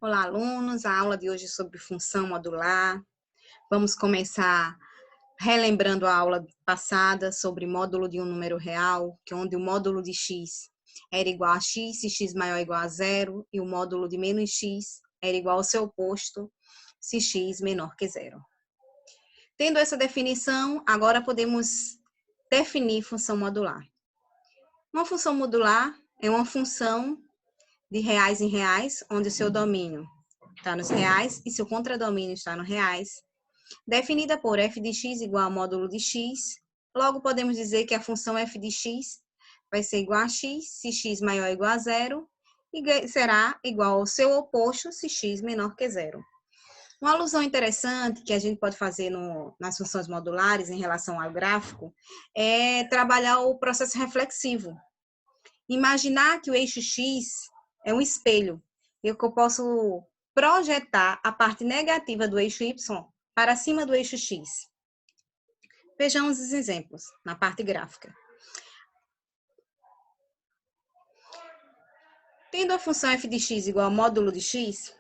Olá, alunos. A aula de hoje é sobre função modular. Vamos começar relembrando a aula passada sobre módulo de um número real, onde o módulo de x era igual a x se x maior ou igual a zero, e o módulo de menos x era igual ao seu oposto se x menor que zero. Tendo essa definição, agora podemos definir função modular. Uma função modular é uma função de reais em reais, onde o seu domínio está nos reais e seu contradomínio está no reais, definida por f de x igual ao módulo de x. Logo, podemos dizer que a função f de x vai ser igual a x se x maior ou igual a zero e será igual ao seu oposto se x menor que zero. Uma alusão interessante que a gente pode fazer nas funções modulares em relação ao gráfico é trabalhar o processo reflexivo. Imaginar que o eixo x é um espelho e que eu posso projetar a parte negativa do eixo y para cima do eixo x. Vejamos os exemplos na parte gráfica. Tendo a função f de x igual ao módulo de x,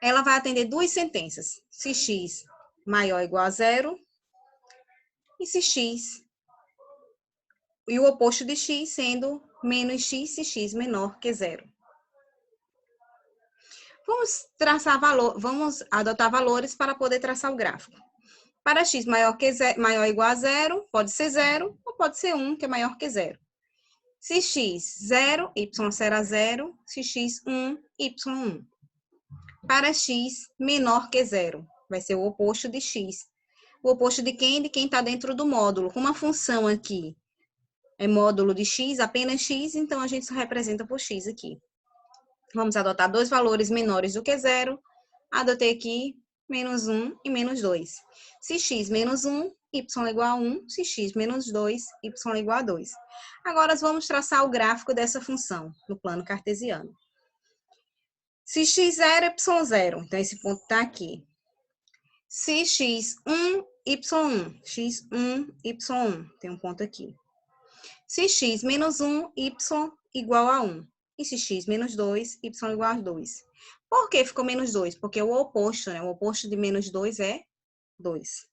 ela vai atender duas sentenças, se x maior ou igual a zero e se x, e o oposto de x sendo menos x se x menor que zero. Vamos adotar valores para poder traçar o gráfico. Para x maior ou igual a zero, pode ser 0 ou pode ser 1, que é maior que zero. Se x 0, y será 0. Se x 1, y 1. Para x menor que zero, vai ser o oposto de x. O oposto de quem? De quem está dentro do módulo. Como a função aqui é módulo de x, apenas x, então a gente só representa por x aqui. Vamos adotar dois valores menores do que zero. Adotei aqui menos 1 e menos 2. Se x menos 1, y igual a 1. Se x menos 2, y igual a 2. Agora, vamos traçar o gráfico dessa função no plano cartesiano. Se x0, y0. Então, esse ponto está aqui. Se x1, y1. x1, y1. Tem um ponto aqui. Se x menos 1, y igual a 1. E se x menos 2, y igual a 2. Por que ficou menos 2? Porque o oposto, né? O oposto de menos 2 é 2.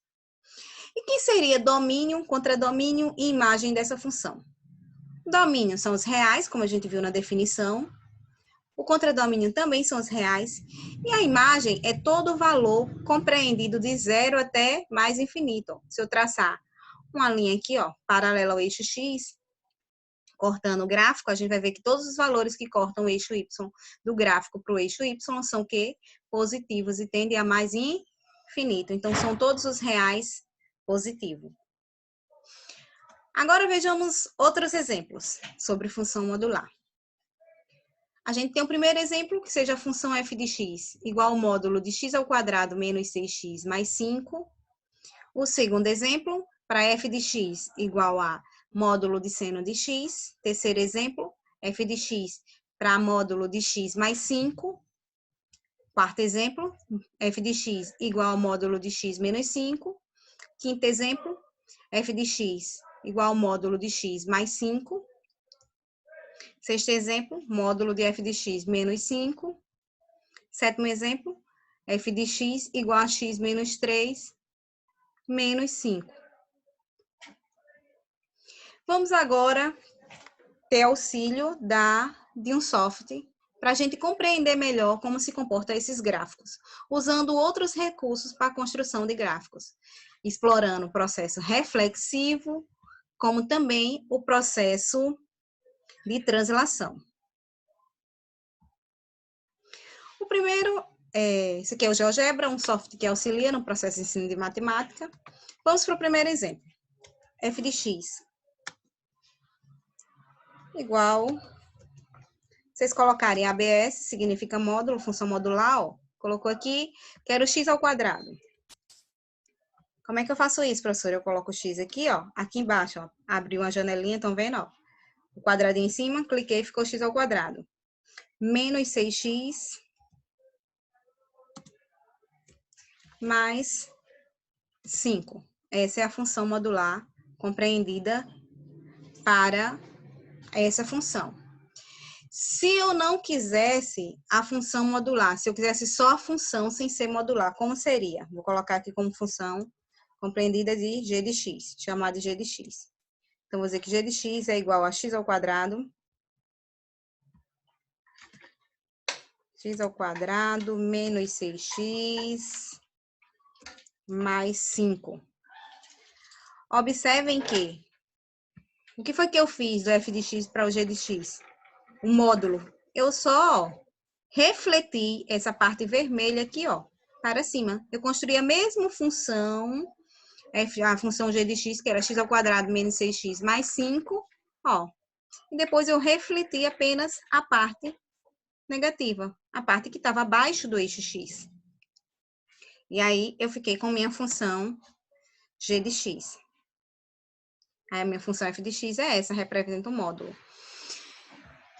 E quem seria domínio, contradomínio e imagem dessa função? Domínio são os reais, como a gente viu na definição. O contradomínio também são os reais. E a imagem é todo o valor compreendido de zero até mais infinito. Se eu traçar uma linha aqui, ó, paralela ao eixo x, cortando o gráfico, a gente vai ver que todos os valores que cortam o eixo y do gráfico para o eixo y são o quê? Positivos e tendem a mais infinito. Então, são todos os reais positivos. Agora, vejamos outros exemplos sobre função modular. A gente tem o primeiro exemplo, que seja a função f de x igual ao módulo de x ao quadrado menos 6x mais 5. O segundo exemplo, para f de x igual a módulo de seno de x. Terceiro exemplo, f de x para módulo de x mais 5. Quarto exemplo, f de x igual ao módulo de x menos 5. Quinto exemplo, f de x igual ao módulo de x mais 5. Sexto exemplo, módulo de f de x menos 5. Sétimo exemplo, f de x igual a x menos 3 menos 5. Vamos agora ter auxílio de um software para a gente compreender melhor como se comportam esses gráficos, usando outros recursos para a construção de gráficos, explorando o processo reflexivo, como também o processo de translação. O primeiro, esse aqui é o GeoGebra, um software que auxilia no processo de ensino de matemática. Vamos para o primeiro exemplo. F de x igual, vocês colocarem ABS, significa módulo, função modular, ó. Colocou aqui, quero x ao quadrado. Como é que eu faço isso, professora? Eu coloco o x aqui, ó, aqui embaixo, ó, abri uma janelinha, estão vendo, ó? O quadradinho em cima, cliquei, ficou x ao quadrado. Menos 6x mais 5. Essa é a função modular compreendida para essa função. Se eu não quisesse a função modular, se eu quisesse só a função sem ser modular, como seria? Vou colocar aqui como função compreendida de g de x, chamada de g de x. Então, vou dizer que g de x é igual a x ao quadrado menos 6x mais 5. Observem que, o que foi que eu fiz do f de x para o g de x? O módulo. Eu só refleti essa parte vermelha aqui, ó, para cima. Eu construí a mesma função, a função g de x, que era x ao quadrado menos 6x mais 5, ó. E depois eu refleti apenas a parte negativa, a parte que estava abaixo do eixo x. E aí, eu fiquei com minha função g de x. Aí, a minha função f de x é essa, representa o módulo.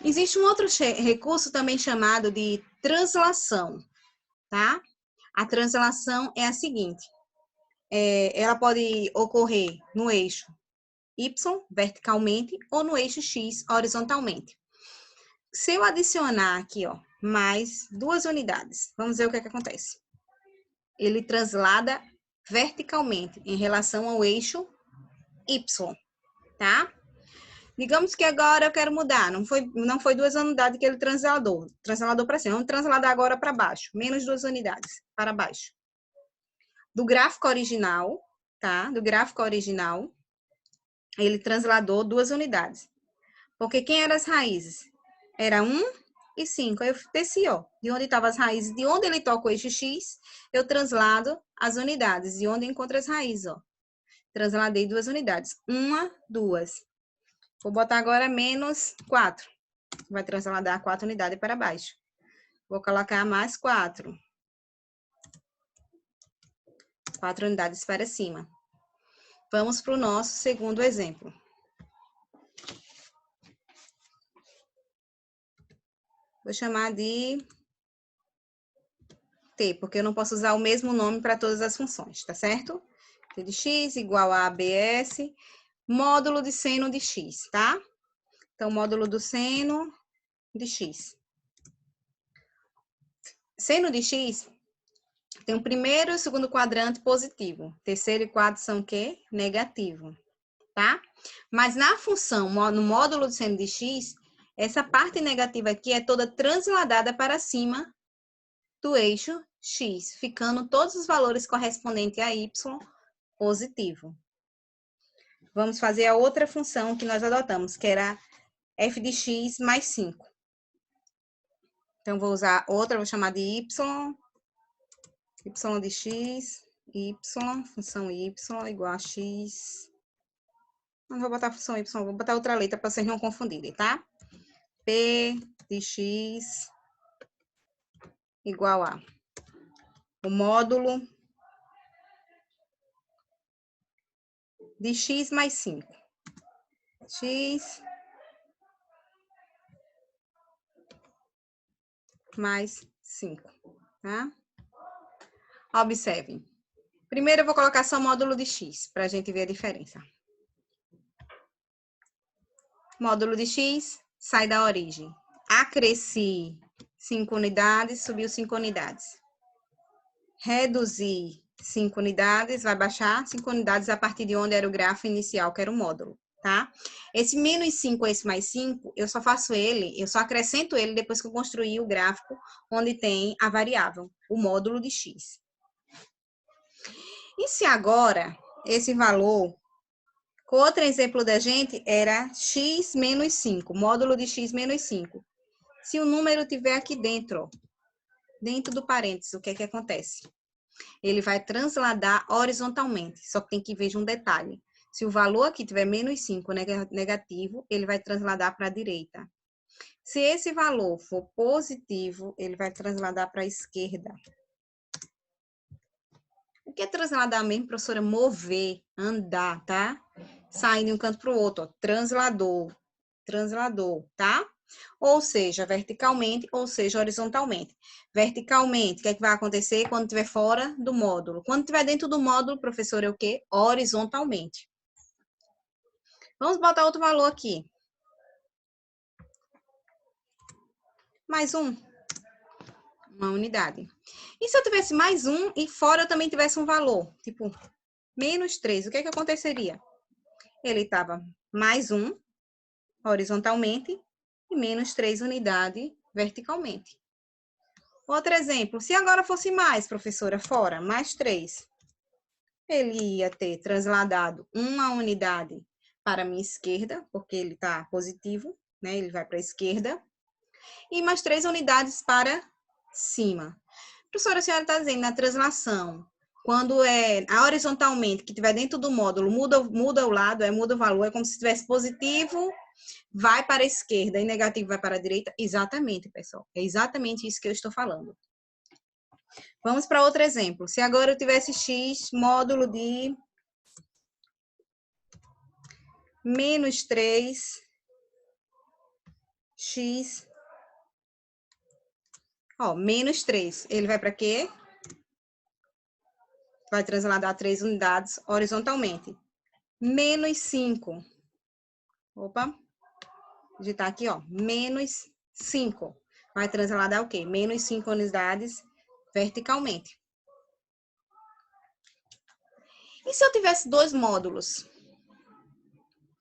Existe um outro recurso também chamado de translação, tá? A translação é a seguinte. Ela pode ocorrer no eixo y, verticalmente, ou no eixo x, horizontalmente. Se eu adicionar aqui, ó, mais 2 unidades, vamos ver o que é que acontece. Ele translada verticalmente em relação ao eixo y, tá? Digamos que agora eu quero mudar, não foi 2 unidades que ele transladou para cima, vamos transladar agora para baixo, menos 2 unidades para baixo. Do gráfico original, tá? Do gráfico original, ele transladou 2 unidades. Porque quem eram as raízes? Era 1 e 5. Aí eu desci, ó, de onde estavam as raízes, de onde ele toca o eixo X, eu translado as unidades, de onde encontro as raízes, ó. Transladei 2 unidades. 1, 2. Vou botar agora menos 4. Vai transladar 4 unidades para baixo. Vou colocar mais 4. 4 unidades para cima. Vamos para o nosso segundo exemplo. Vou chamar de T, porque eu não posso usar o mesmo nome para todas as funções, tá certo? T de x igual a ABS, módulo de seno de x, tá? Então, módulo do seno de x. Seno de x tem o primeiro e o segundo quadrante positivo. Terceiro e quarto são o quê? Negativo, tá? Mas na função, no módulo do seno de x, essa parte negativa aqui é toda transladada para cima do eixo x, ficando todos os valores correspondentes a y positivo. Vamos fazer a outra função que nós adotamos, que era f de x mais 5. Então, vou usar outra, vou chamar de y de x, função y igual a x. Não vou botar a função y, vou botar outra letra para vocês não confundirem, tá? P de x igual a o módulo de x mais 5. X mais 5, tá? Observem. Primeiro eu vou colocar só o módulo de x, para a gente ver a diferença. Módulo de x sai da origem. Acresci 5 unidades, subiu 5 unidades. Reduzir 5 unidades, vai baixar 5 unidades a partir de onde era o grafo inicial, que era o módulo, tá? Esse menos 5, esse mais 5, eu só faço ele, eu só acrescento ele depois que eu construir o gráfico onde tem a variável, o módulo de x. E se agora esse valor, outro exemplo da gente era x menos 5, módulo de x menos 5. Se o número tiver aqui dentro, ó, dentro do parênteses, o que é que acontece? Ele vai transladar horizontalmente, só que tem que ver um detalhe. Se o valor aqui tiver menos 5 negativo, ele vai transladar para a direita. Se esse valor for positivo, ele vai transladar para a esquerda. O que é transladar mesmo, professora? Mover, andar, tá? Saindo de um canto para o outro, ó. Translador, tá? Ou seja, verticalmente, ou seja, horizontalmente. Verticalmente, o que é que vai acontecer quando estiver fora do módulo? Quando estiver dentro do módulo, professor, é o quê? Horizontalmente. Vamos botar outro valor aqui. mais 1. Uma unidade. E se eu tivesse mais 1 e fora eu também tivesse um valor, tipo, menos 3, o que é que aconteceria? Ele estava mais 1 horizontalmente e menos 3 unidades verticalmente. Outro exemplo, se agora fosse mais, professora, fora, mais 3, ele ia ter transladado uma unidade para a minha esquerda, porque ele está positivo, né? Ele vai para a esquerda, e mais 3 unidades para cima. Professora, a senhora está dizendo na translação, quando é horizontalmente, que estiver dentro do módulo, muda o lado, muda o valor, é como se estivesse positivo, vai para a esquerda e negativo vai para a direita? Exatamente, pessoal. É exatamente isso que eu estou falando. Vamos para outro exemplo. Se agora eu tivesse x módulo de menos 3, x, ó, menos 3, ele vai para quê? Vai transladar 3 unidades horizontalmente. Menos 5. Opa. Digitar aqui, ó, menos 5. Vai transladar o quê? Menos 5 unidades verticalmente. E se eu tivesse 2 módulos?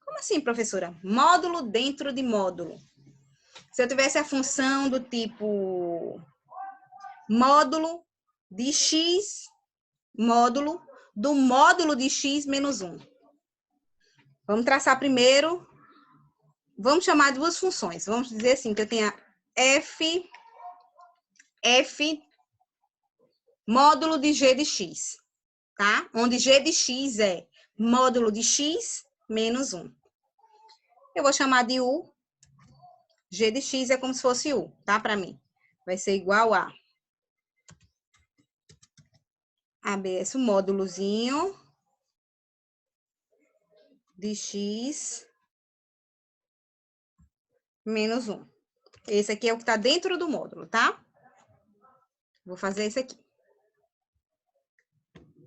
Como assim, professora? Módulo dentro de módulo. Se eu tivesse a função do tipo módulo de x, módulo do módulo de x menos 1. Vamos traçar primeiro, vamos chamar de 2 funções. Vamos dizer assim, que eu tenha f módulo de g de x, tá? Onde g de x é módulo de x menos 1. Eu vou chamar de u. G de x é como se fosse u, tá? Para mim. Vai ser igual a ABS, o módulozinho de x menos 1. Esse aqui é o que está dentro do módulo, tá? Vou fazer esse aqui.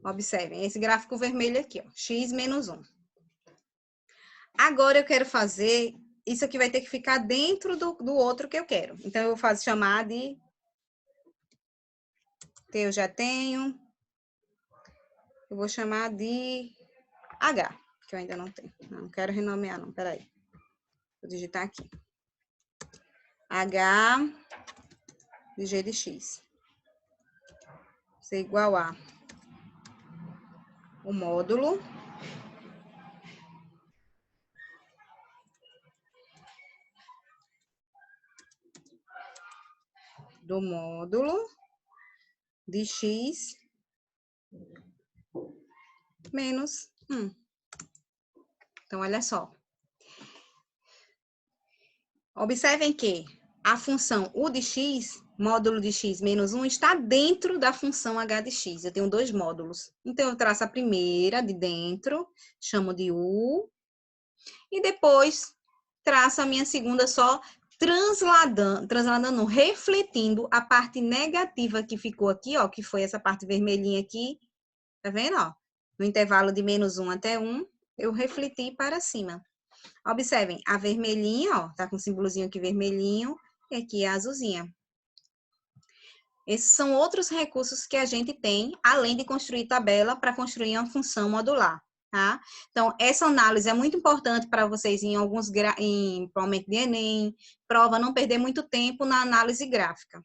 Observem, esse gráfico vermelho aqui, ó, x menos 1. Agora eu quero fazer, isso aqui vai ter que ficar dentro do outro que eu quero. Então, eu vou chamar de, que eu já tenho, eu vou chamar de H, que eu ainda não tenho. Não quero renomear, não, peraí. Vou digitar aqui. H de G de X. Isso é igual a o módulo do módulo de x menos 1. Então, olha só. Observem que a função u de x, módulo de x menos 1, está dentro da função h de x. Eu tenho 2 módulos. Então, eu traço a primeira de dentro, chamo de u, e depois traço a minha segunda só transladando, refletindo a parte negativa que ficou aqui, ó, que foi essa parte vermelhinha aqui, tá vendo, ó? No intervalo de menos 1 até 1, eu refleti para cima. Observem, a vermelhinha, ó, tá com o símbolozinho aqui vermelhinho, e aqui a azulzinha. Esses são outros recursos que a gente tem, além de construir tabela para construir uma função modular, tá? Então, essa análise é muito importante para vocês em provavelmente de Enem, prova, não perder muito tempo na análise gráfica.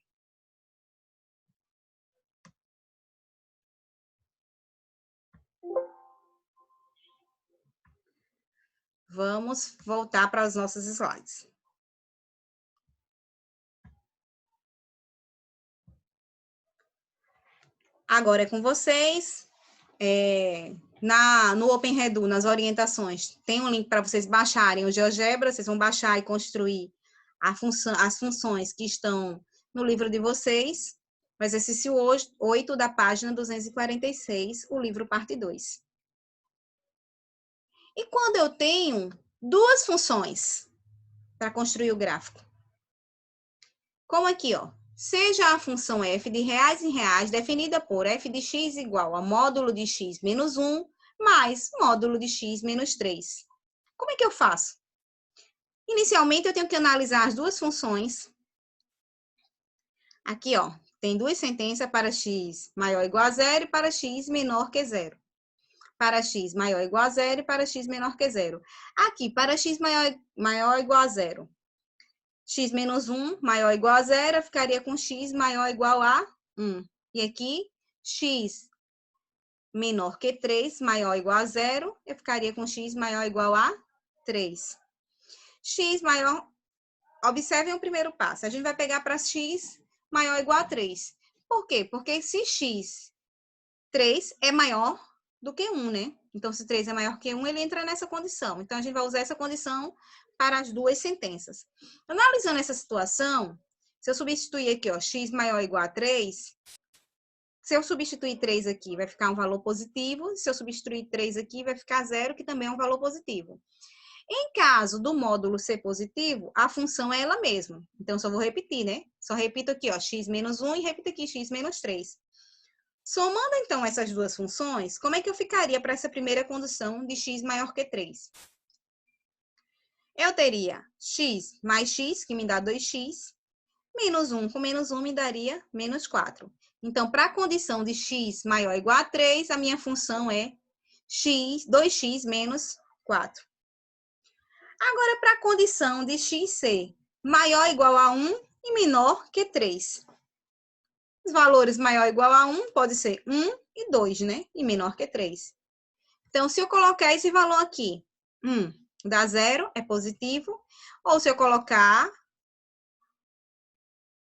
Vamos voltar para os nossos slides. Agora é com vocês. No OpenRedu, nas orientações, tem um link para vocês baixarem o GeoGebra, vocês vão baixar e construir as funções que estão no livro de vocês. O exercício 8 da página 246, o livro parte 2. E quando eu tenho 2 funções para construir o gráfico? Como aqui, ó. Seja a função f de reais em reais definida por f de x igual a módulo de x menos 1 mais módulo de x menos 3. Como é que eu faço? Inicialmente, eu tenho que analisar as 2 funções Aqui, ó, tem duas sentenças para x maior ou igual a zero e para x menor que zero. Para x maior ou igual a zero e para x menor que zero. Aqui, para x maior ou igual a zero, x menos 1 maior ou igual a zero, eu ficaria com x maior ou igual a 1. E aqui, x menor que 3 maior ou igual a zero, eu ficaria com x maior ou igual a 3. X maior... Observem o primeiro passo. A gente vai pegar para x maior ou igual a 3. Por quê? Porque se x, 3 é maior do que 1, né? Então, se 3 é maior que 1, ele entra nessa condição. Então, a gente vai usar essa condição para as duas sentenças. Analisando essa situação, se eu substituir aqui, ó, x maior ou igual a 3, se eu substituir 3 aqui, vai ficar um valor positivo. Se eu substituir 3 aqui, vai ficar 0, que também é um valor positivo. Em caso do módulo ser positivo, a função é ela mesma. Então, só vou repetir, né? Só repito aqui, ó, x menos 1 e repito aqui, x menos 3. Somando, então, essas duas funções, como é que eu ficaria para essa primeira condição de x maior que 3? Eu teria x mais x, que me dá 2x, menos 1 com menos 1 me daria menos 4. Então, para a condição de x maior ou igual a 3, a minha função é 2x menos 4. Agora, para a condição de x ser maior ou igual a 1 e menor que 3. Os valores maior ou igual a 1 pode ser 1 e 2, né? E menor que 3. Então, se eu colocar esse valor aqui, 1 dá 0, é positivo. Ou se eu colocar,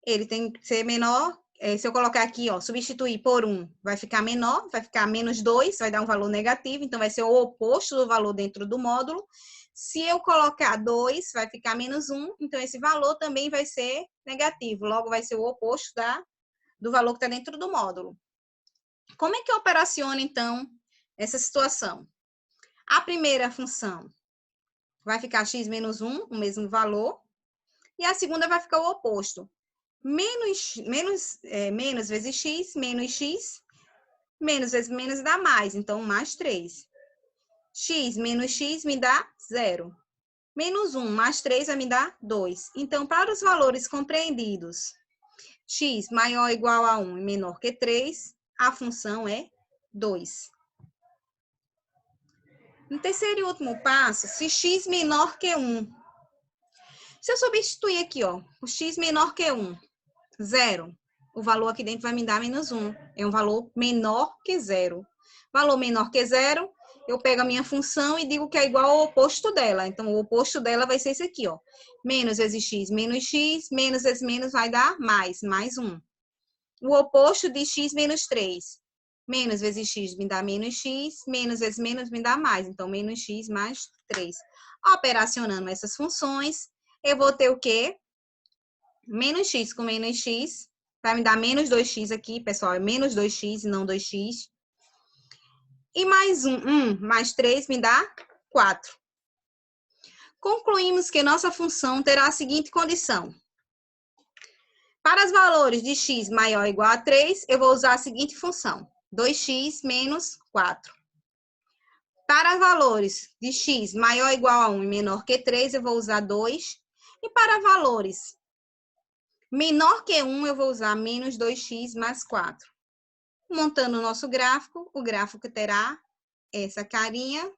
ele tem que ser menor. Se eu colocar aqui, ó, substituir por 1, vai ficar menor, vai ficar menos 2, vai dar um valor negativo. Então, vai ser o oposto do valor dentro do módulo. Se eu colocar 2, vai ficar menos 1. Então, esse valor também vai ser negativo. Logo, vai ser o oposto do valor que está dentro do módulo. Como é que eu operaciono, então, essa situação? A primeira função vai ficar x menos 1, o mesmo valor. E a segunda vai ficar o oposto. Menos vezes x, menos vezes menos dá mais. Então, mais 3. X menos x me dá 0. Menos 1 mais 3 vai me dar 2. Então, para os valores compreendidos, x maior ou igual a 1 e menor que 3, a função é 2. No terceiro e último passo, se x menor que 1. Se eu substituir aqui, ó, o x menor que 1, 0, o valor aqui dentro vai me dar menos 1. É um valor menor que 0. Valor menor que 0, eu pego a minha função e digo que é igual ao oposto dela. Então, o oposto dela vai ser esse aqui, ó. Menos vezes x, menos vezes menos vai dar mais 1. O oposto de x menos 3. Menos vezes x me dá menos x, menos vezes menos me dá mais. Então, menos x mais 3. Operacionando essas funções, eu vou ter o quê? Menos x com menos x, vai me dar menos 2x aqui, pessoal, é menos 2x e não 2x. E mais 1 mais 3 me dá 4. Concluímos que nossa função terá a seguinte condição. Para os valores de x maior ou igual a 3, eu vou usar a seguinte função, 2x menos 4. Para valores de x maior ou igual a 1 e menor que 3, eu vou usar 2. E para valores menor que 1, eu vou usar menos 2x mais 4. Montando o nosso gráfico, o gráfico terá essa carinha.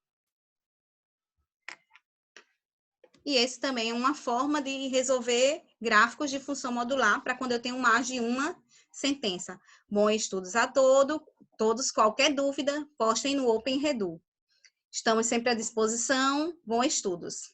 E esse também é uma forma de resolver gráficos de função modular para quando eu tenho mais de uma sentença. Bons estudos a todos. Qualquer dúvida, postem no Open Redu. Estamos sempre à disposição. Bons estudos.